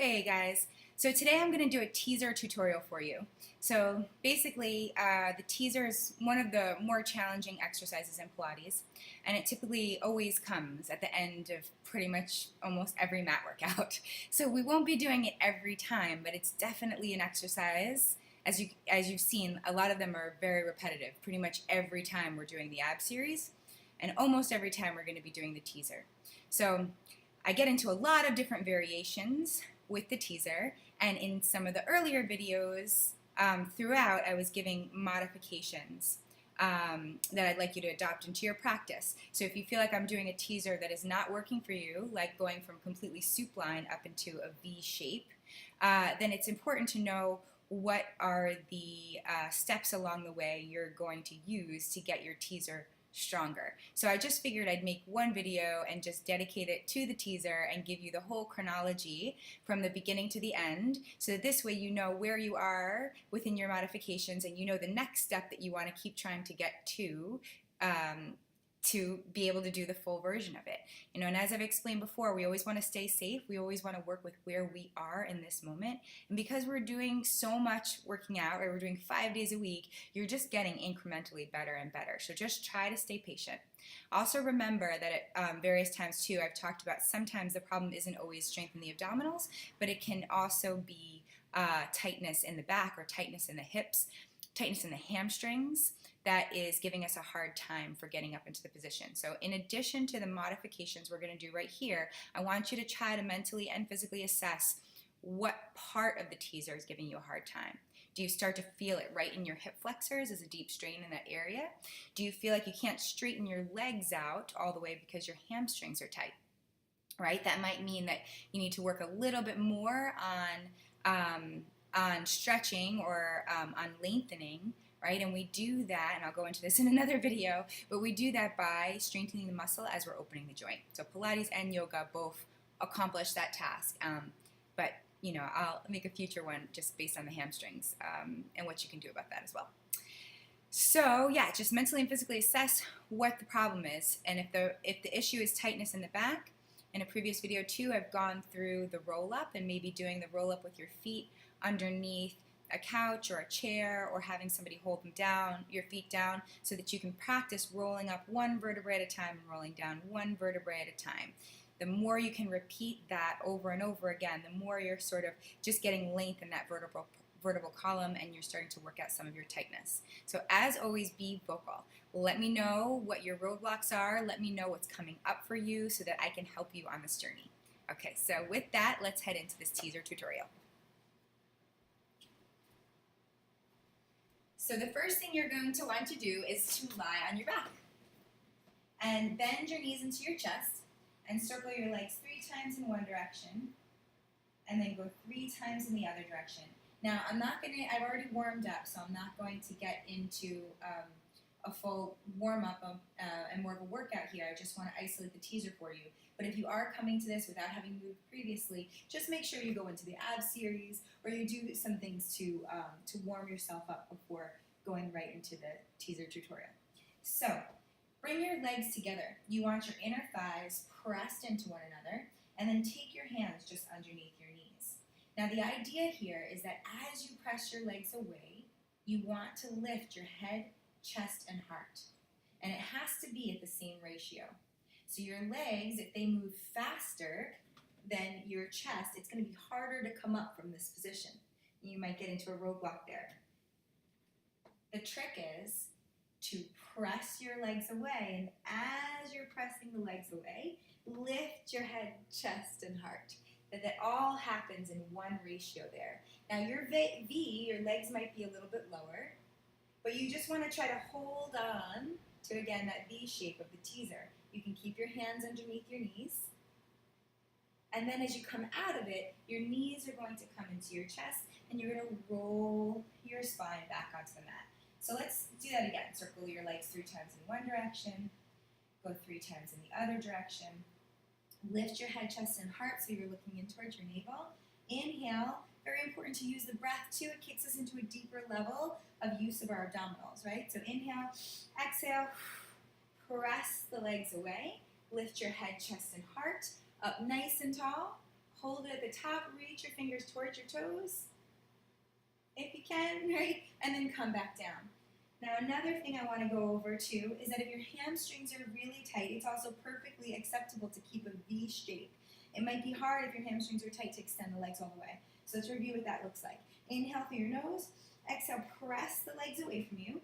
Hey guys, so today I'm going to do a teaser tutorial for you. So basically the teaser is one of the more challenging exercises in Pilates, and it typically always comes at the end of pretty much almost every mat workout. So we won't be doing it every time, but it's definitely an exercise. As you've seen, a lot of them are very repetitive. Pretty much every time we're doing the ab series, and almost every time we're going to be doing the teaser. So I get into a lot of different variations with the teaser, and in some of the earlier videos throughout I was giving modifications that I'd like you to adopt into your practice. So if you feel like I'm doing a teaser that is not working for you, like going from completely supine up into a V shape, then it's important to know what are the steps along the way you're going to use to get your teaser stronger. So I just figured I'd make one video and just dedicate it to the teaser and give you the whole chronology from the beginning to the end, so that this way you know where you are within your modifications and you know the next step that you want to keep trying to get to be able to do the full version of it. And as I've explained before, we always want to stay safe. We always want to work with where we are in this moment. And because we're doing so much working out, or we're doing 5 days a week, you're just getting incrementally better and better. So just try to stay patient. Also remember that at various times too, I've talked about sometimes the problem isn't always strength in the abdominals, but it can also be tightness in the back or tightness in the hips, tightness in the hamstrings that is giving us a hard time for getting up into the position. So in addition to the modifications we're going to do right here, I want you to try to mentally and physically assess what part of the teaser is giving you a hard time. Do you start to feel it right in your hip flexors as a deep strain in that area? Do you feel like you can't straighten your legs out all the way because your hamstrings are tight? Right? That might mean that you need to work a little bit more on stretching or on lengthening, right? And we do that, and I'll go into this in another video, but we do that by strengthening the muscle as we're opening the joint. So Pilates and yoga both accomplish that task, but I'll make a future one just based on the hamstrings and what you can do about that as well. So yeah, just mentally and physically assess what the problem is, and if the issue is tightness in the back. In a previous video too, I've gone through the roll-up and maybe doing the roll-up with your feet underneath a couch or a chair, or having somebody hold them down, your feet down, so that you can practice rolling up one vertebrae at a time and rolling down one vertebrae at a time. The more you can repeat that over and over again, the more you're sort of just getting length in that vertebral column, and you're starting to work out some of your tightness. So as always, be vocal. Let me know what your roadblocks are. Let me know what's coming up for you so that I can help you on this journey. Okay, so with that, let's head into this teaser tutorial. So the first thing you're going to want to do is to lie on your back and bend your knees into your chest and circle your legs 3 times in one direction and then go 3 times in the other direction. Now, I've already warmed up, so I'm not going to get into a full warm-up and more of a workout here. I just want to isolate the teaser for you. But if you are coming to this without having moved previously, just make sure you go into the ab series, or you do some things to warm yourself up before going right into the teaser tutorial. So, bring your legs together. You want your inner thighs pressed into one another, and then take your hands just underneath your knees. Now the idea here is that as you press your legs away, you want to lift your head, chest, and heart. And it has to be at the same ratio. So your legs, if they move faster than your chest, it's going to be harder to come up from this position. You might get into a roadblock there. The trick is to press your legs away, and as you're pressing the legs away, lift your head, chest, and heart. That all happens in one ratio there. Now your V, your legs might be a little bit lower, but you just want to try to hold on to, again, that V shape of the teaser. You can keep your hands underneath your knees, and then as you come out of it, your knees are going to come into your chest, and you're going to roll your spine back onto the mat. So let's do that again. Circle your legs 3 times in one direction, go 3 times in the other direction. Lift your head, chest, and heart so you're looking in towards your navel. Inhale. Very important to use the breath too. It kicks us into a deeper level of use of our abdominals, right? So inhale, exhale, press the legs away. Lift your head, chest, and heart up nice and tall. Hold it at the top, reach your fingers towards your toes, if you can, right? And then come back down. Now another thing I want to go over too is that if your hamstrings are really tight, it's also perfectly acceptable to keep a V shape. It might be hard if your hamstrings are tight to extend the legs all the way. So let's review what that looks like. Inhale through your nose, exhale, press the legs away from you,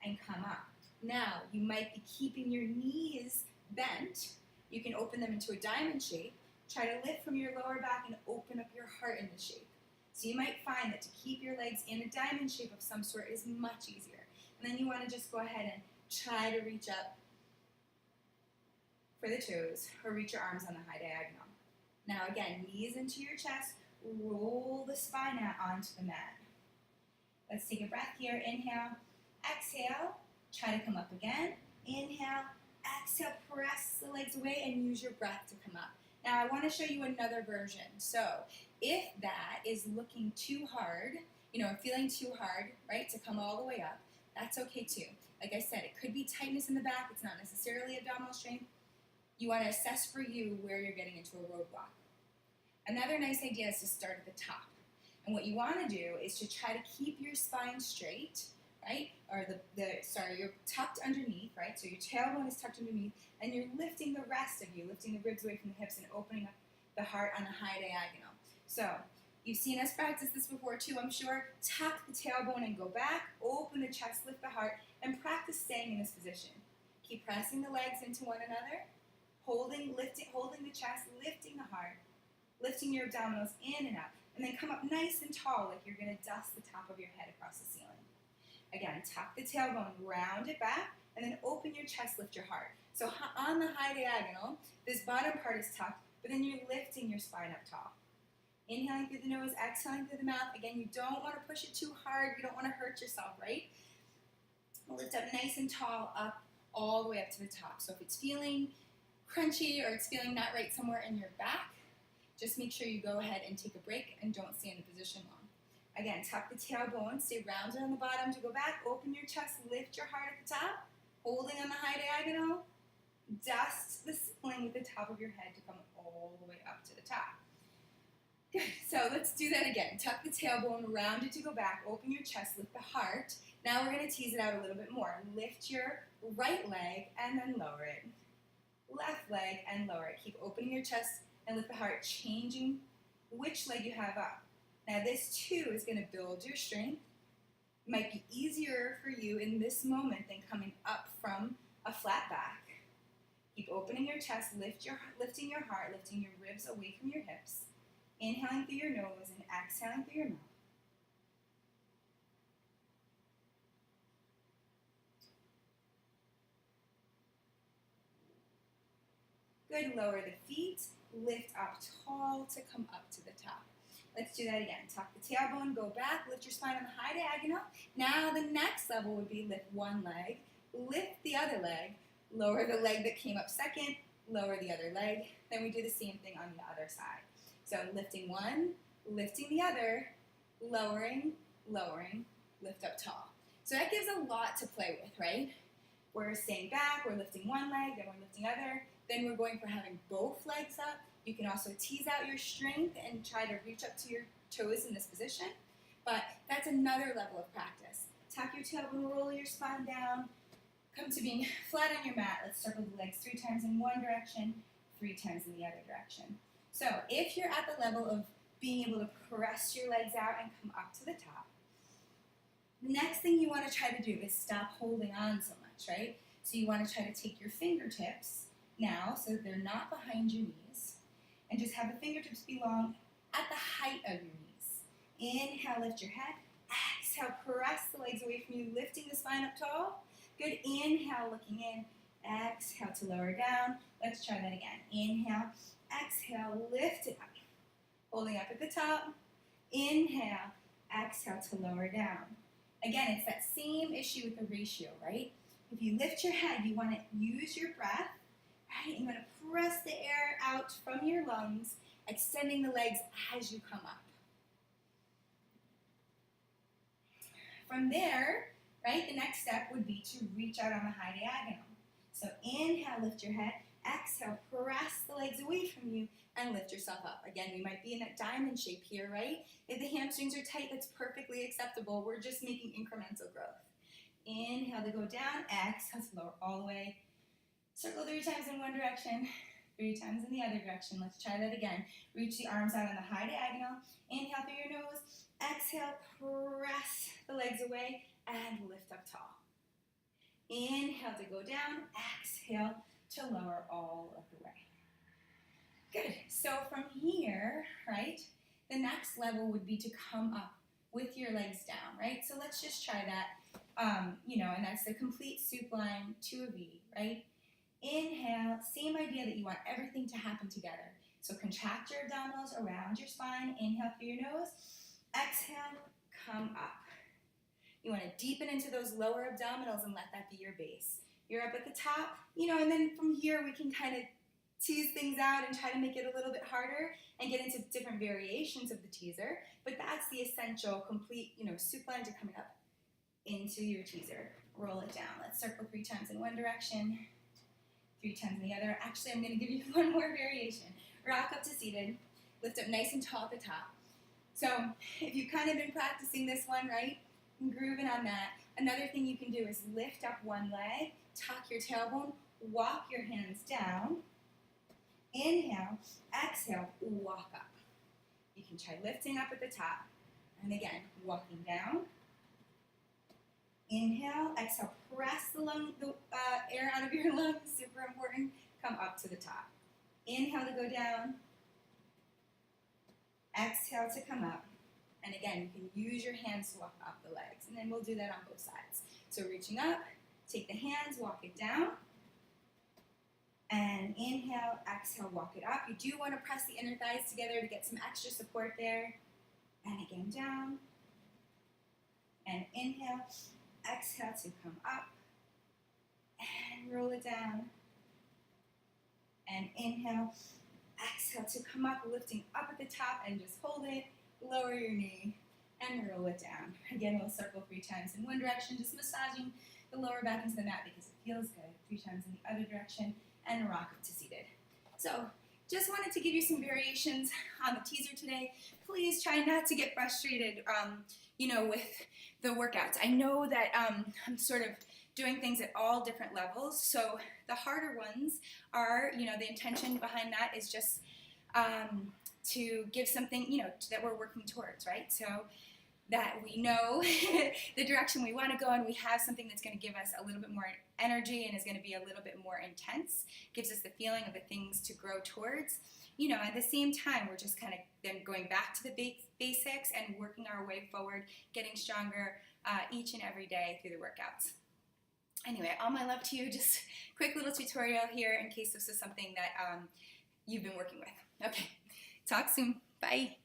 and come up. Now, you might be keeping your knees bent. You can open them into a diamond shape. Try to lift from your lower back and open up your heart in the shape. So you might find that to keep your legs in a diamond shape of some sort is much easier. And then you want to just go ahead and try to reach up for the toes or reach your arms on the high diagonal. Now again, knees into your chest, roll the spine out onto the mat. Let's take a breath here. Inhale, exhale, try to come up again. Inhale, exhale, press the legs away and use your breath to come up. Now I want to show you another version. So if that is looking too hard, feeling too hard, right, to come all the way up, that's okay too. Like I said, it could be tightness in the back. It's not necessarily abdominal strength. You want to assess for you where you're getting into a roadblock. Another nice idea is to start at the top. And what you want to do is to try to keep your spine straight, right? Or you're tucked underneath, right? So your tailbone is tucked underneath, and you're lifting the rest of you, lifting the ribs away from the hips and opening up the heart on the high diagonal. So you've seen us practice this before too, I'm sure. Tuck the tailbone and go back, open the chest, lift the heart, and practice staying in this position. Keep pressing the legs into one another, holding the chest, lifting the heart, lifting your abdominals in and up, and then come up nice and tall like you're going to dust the top of your head across the ceiling. Again, tuck the tailbone, round it back, and then open your chest, lift your heart. So on the high diagonal, this bottom part is tucked, but then you're lifting your spine up tall. Inhaling through the nose, exhaling through the mouth. Again, you don't want to push it too hard. You don't want to hurt yourself, right? Lift up nice and tall, up all the way up to the top. So if it's feeling crunchy or it's feeling not right somewhere in your back, just make sure you go ahead and take a break and don't stay in the position long. Again, tuck the tailbone, stay rounded on the bottom to go back, open your chest, lift your heart at the top, holding on the high diagonal, dust the ceiling with the top of your head to come all the way up to the top. Good, so let's do that again. Tuck the tailbone, round it to go back, open your chest, lift the heart. Now we're going to tease it out a little bit more. Lift your right leg and then lower it. Left leg and lower it. Keep opening your chest and lift the heart, changing which leg you have up. Now this too is going to build your strength. It might be easier for you in this moment than coming up from a flat back. Keep opening your chest, lifting your heart, lifting your ribs away from your hips. Inhaling through your nose and exhaling through your mouth. Good, lower the feet, lift up tall to come up to the top. Let's do that again. Tuck the tailbone, go back, lift your spine on the high diagonal. Now the next level would be lift one leg, lift the other leg, lower the leg that came up second, lower the other leg. Then we do the same thing on the other side. So lifting one, lifting the other, lowering, lowering, lift up tall. So that gives a lot to play with, right? We're staying back, we're lifting one leg, then we're lifting other, then we're going for having both legs up. You can also tease out your strength and try to reach up to your toes in this position, but that's another level of practice. Tuck your tailbone, roll your spine down, come to being flat on your mat. Let's circle the legs 3 times in one direction, 3 times in the other direction. So if you're at the level of being able to press your legs out and come up to the top, the next thing you want to try to do is stop holding on so much, right? So you want to try to take your fingertips now so that they're not behind your knees, and just have the fingertips be long at the height of your knees. Inhale, lift your head. Exhale, press the legs away from you, lifting the spine up tall. Good, inhale, looking in. Exhale to lower down. Let's try that again. Inhale, exhale, lift it up. Holding up at the top. Inhale, exhale to lower down. Again, it's that same issue with the ratio, right? If you lift your head, you want to use your breath, right? You want to press the air out from your lungs, extending the legs as you come up. From there, right, the next step would be to reach out on the high diagonal. So inhale, lift your head. Exhale, press the legs away from you and lift yourself up. Again, we might be in that diamond shape here, right? If the hamstrings are tight, that's perfectly acceptable. We're just making incremental growth. Inhale to go down, exhale to lower all the way. Circle 3 times in one direction, 3 times in the other direction. Let's try that again. Reach the arms out on the high diagonal. Inhale through your nose. Exhale, press the legs away and lift up tall. Inhale to go down. Exhale to lower all of the way. Good. So from here, right, the next level would be to come up with your legs down, right? So let's just try that, and that's the complete supine to a V, right? Inhale, same idea that you want everything to happen together. So contract your abdominals around your spine. Inhale through your nose. Exhale, come up. You want to deepen into those lower abdominals and let that be your base. You're up at the top, and then from here we can kind of tease things out and try to make it a little bit harder and get into different variations of the teaser. But that's the essential, complete, supine to coming up into your teaser. Roll it down. Let's circle 3 times in one direction, 3 times in the other. Actually, I'm going to give you one more variation. Rock up to seated. Lift up nice and tall at the top. So if you've kind of been practicing this one, right, and grooving on that, another thing you can do is lift up one leg, tuck your tailbone, walk your hands down. Inhale, exhale, walk up. You can try lifting up at the top. And again, walking down. Inhale, exhale, press the air out of your lungs, super important. Come up to the top. Inhale to go down. Exhale to come up. And again, you can use your hands to walk up the legs. And then we'll do that on both sides. So reaching up, take the hands, walk it down. And inhale, exhale, walk it up. You do want to press the inner thighs together to get some extra support there. And again, down. And inhale, exhale to come up. And roll it down. And inhale, exhale to come up, lifting up at the top and just hold it. Lower your knee and roll it down. Again, we'll circle 3 times in one direction, just massaging the lower back into the mat because it feels good. 3 times in the other direction and rock up to seated. So just wanted to give you some variations on the teaser today. Please try not to get frustrated, with the workouts. I know that I'm sort of doing things at all different levels. So the harder ones are, the intention behind that is just to give something, that we're working towards, right? So that we know the direction we want to go and we have something that's going to give us a little bit more energy and is going to be a little bit more intense, gives us the feeling of the things to grow towards. At the same time, we're just kind of then going back to the basics and working our way forward, getting stronger each and every day through the workouts. Anyway, all my love to you. Just quick little tutorial here in case this is something that you've been working with. Okay, talk soon. Bye.